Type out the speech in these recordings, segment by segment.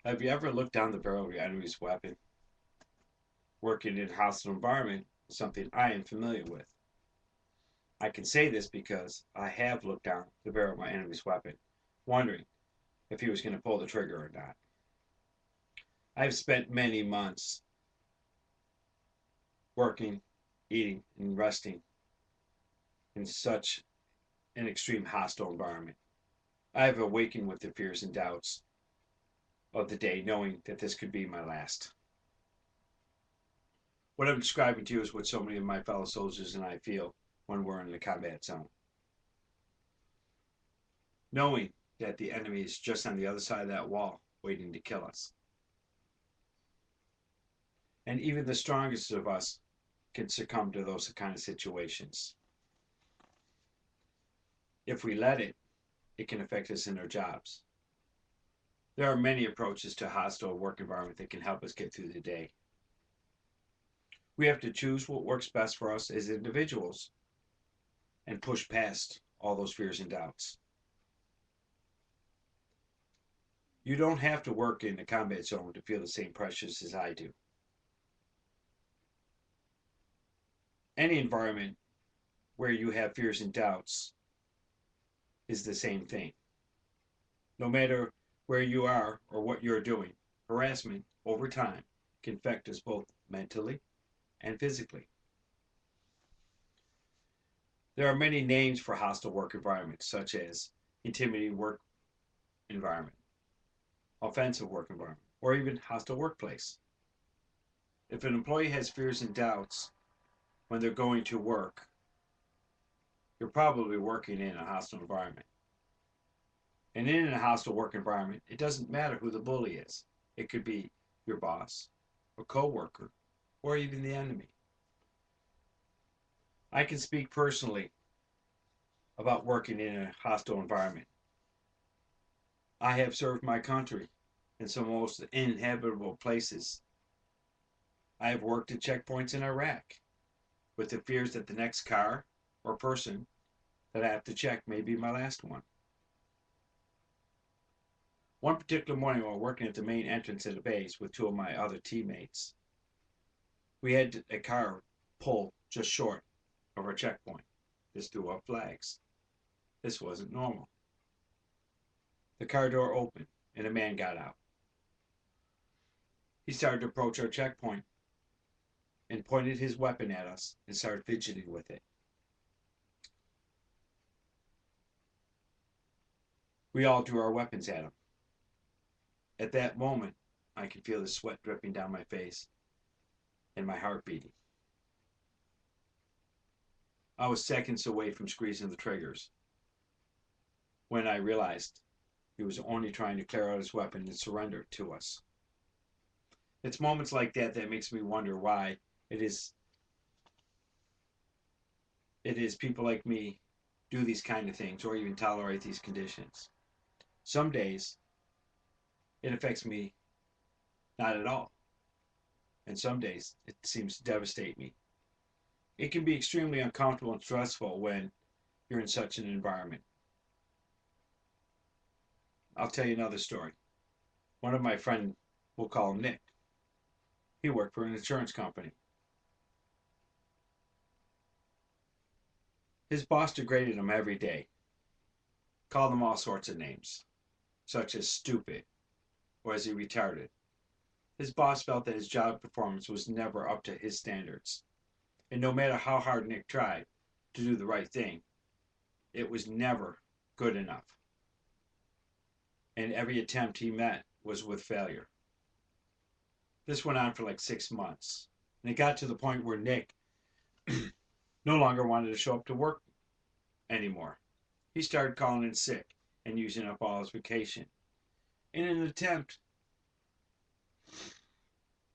Have you ever looked down the barrel of your enemy's weapon? Working in a hostile environment is something I am familiar with. I can say this because I have looked down the barrel of my enemy's weapon, wondering if he was going to pull the trigger or not. I've spent many months working, eating, and resting in such an extreme hostile environment. I have awakened with the fears and doubts of the day, knowing that this could be my last. What I'm describing to you is what so many of my fellow soldiers and I feel when we're in the combat zone. Knowing that the enemy is just on the other side of that wall, waiting to kill us. And even the strongest of us can succumb to those kind of situations. If we let it, it can affect us in our jobs. There are many approaches to a hostile work environment that can help us get through the day. We have to choose what works best for us as individuals and push past all those fears and doubts. You don't have to work in the combat zone to feel the same pressures as I do. Any environment where you have fears and doubts is the same thing. No matter where you are or what you're doing, harassment over time can affect us both mentally and physically. There are many names for hostile work environments, such as intimidating work environment, offensive work environment, or even hostile workplace. If an employee has fears and doubts when they're going to work, you're probably working in a hostile environment. And in a hostile work environment, it doesn't matter who the bully is. It could be your boss, a coworker, or even the enemy. I can speak personally about working in a hostile environment. I have served my country in some most uninhabitable places. I have worked at checkpoints in Iraq with the fears that the next car or person that I have to check may be my last one. One particular morning while working at the main entrance of the base with two of my other teammates, we had a car pull just short of our checkpoint. This threw up flags. This wasn't normal. The car door opened and a man got out. He started to approach our checkpoint and pointed his weapon at us and started fidgeting with it. We all drew our weapons at him. At that moment, I could feel the sweat dripping down my face and my heart beating. I was seconds away from squeezing the triggers when I realized he was only trying to clear out his weapon and surrender it to us. It's moments like that that makes me wonder why it is people like me do these kind of things or even tolerate these conditions. Some days it affects me not at all, and some days it seems to devastate me. It can be extremely uncomfortable and stressful when you're in such an environment. I'll tell you another story. One of my friends, we'll call him Nick, he worked for an insurance company. His boss degraded him every day, called him all sorts of names, such as stupid or as he retarded. His boss felt that his job performance was never up to his standards. And no matter how hard Nick tried to do the right thing, it was never good enough. And every attempt he met was with failure. This went on for like 6 months. And it got to the point where Nick no longer wanted to show up to work anymore. He started calling in sick and using up all his vacation in an attempt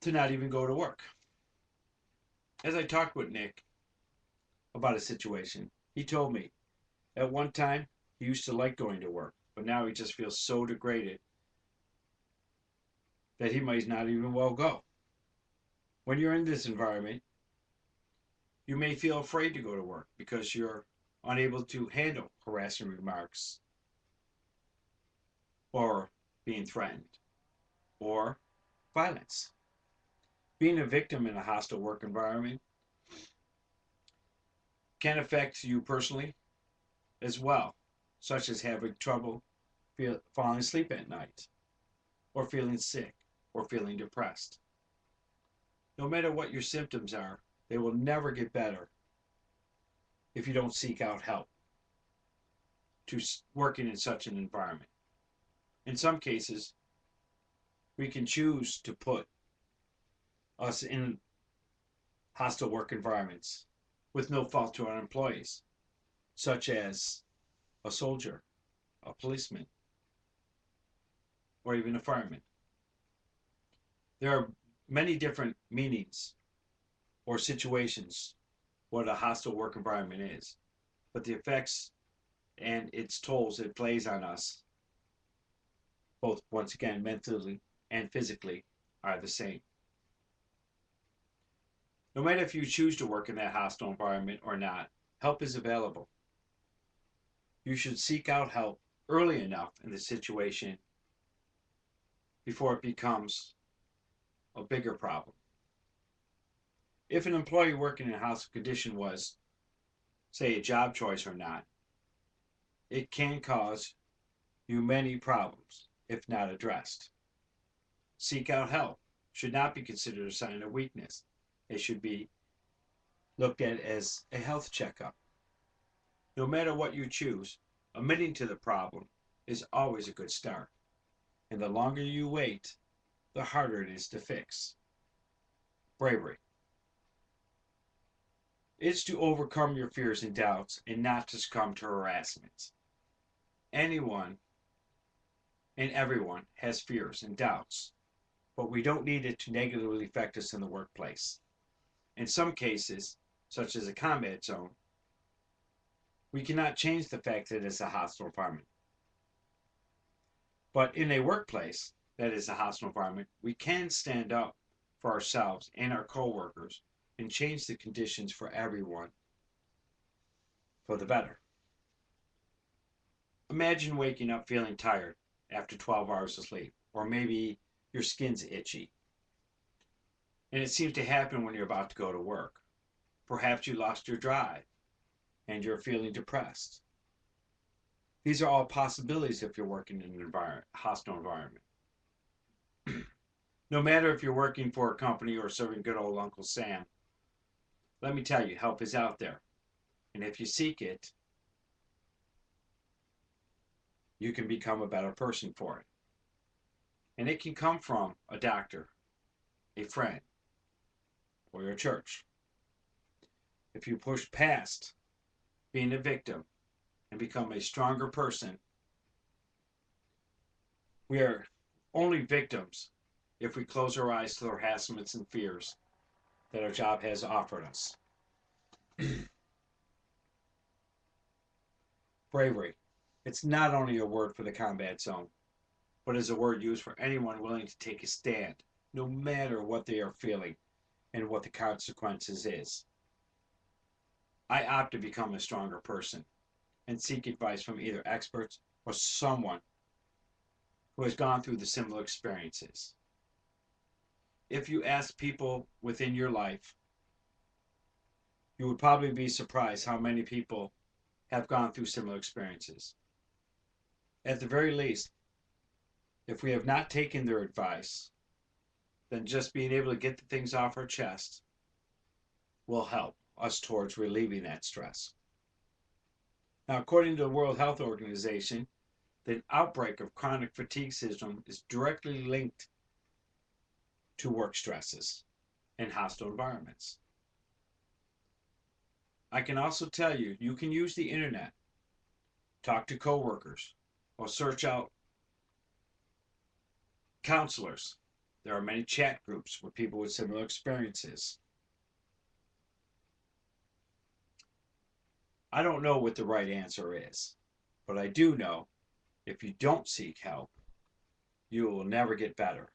to not even go to work. As I talked with Nick about his situation, he told me at one time he used to like going to work, but now he just feels so degraded that he might not even well go. When you're in this environment, you may feel afraid to go to work because you're unable to handle harassing remarks or being threatened. or violence. Being a victim in a hostile work environment can affect you personally as well, such as having trouble falling asleep at night, or feeling sick, or feeling depressed. No matter what your symptoms are, they will never get better if you don't seek out help to working in such an environment. In some cases, we can choose to put us in hostile work environments with no fault to our employees, such as a soldier, a policeman, or even a fireman. There are many different meanings or situations what a hostile work environment is, but the effects and its tolls it plays on us, both once again mentally and physically, are the same. No matter if you choose to work in that hostile environment or not, help is available. You should seek out help early enough in the situation before it becomes a bigger problem. If an employee working in a hostile condition was, say, a job choice or not, it can cause you many problems if not addressed. Seek out help should not be considered a sign of weakness. It should be looked at as a health checkup. No matter what you choose, admitting to the problem is always a good start. And the longer you wait, the harder it is to fix. Bravery. It's to overcome your fears and doubts and not to succumb to harassment. Anyone and everyone has fears and doubts, but we don't need it to negatively affect us in the workplace. In some cases, such as a combat zone, we cannot change the fact that it's a hostile environment. But in a workplace that is a hostile environment, we can stand up for ourselves and our coworkers and change the conditions for everyone for the better. Imagine waking up feeling tired after 12 hours of sleep, or maybe your skin's itchy. And it seems to happen when you're about to go to work. Perhaps you lost your drive and you're feeling depressed. These are all possibilities if you're working in an hostile environment. No matter if you're working for a company or serving good old Uncle Sam, let me tell you, help is out there. And if you seek it, you can become a better person for it. And it can come from a doctor, a friend, or your church. If you push past being a victim and become a stronger person, we are only victims if we close our eyes to the harassments and fears that our job has offered us. Bravery. It's not only a word for the combat zone, but is a word used for anyone willing to take a stand, no matter what they are feeling and what the consequences is. I opt to become a stronger person and seek advice from either experts or someone who has gone through the similar experiences. If you ask people within your life, you would probably be surprised how many people have gone through similar experiences. At the very least, if we have not taken their advice, then just being able to get the things off our chest will help us towards relieving that stress. Now, according to the World Health Organization, the outbreak of chronic fatigue syndrome is directly linked to work stresses and hostile environments. I can also tell you, you can use the internet, talk to coworkers, or search out counselors. There are many chat groups with people with similar experiences. I don't know what the right answer is, but I do know if you don't seek help, you will never get better.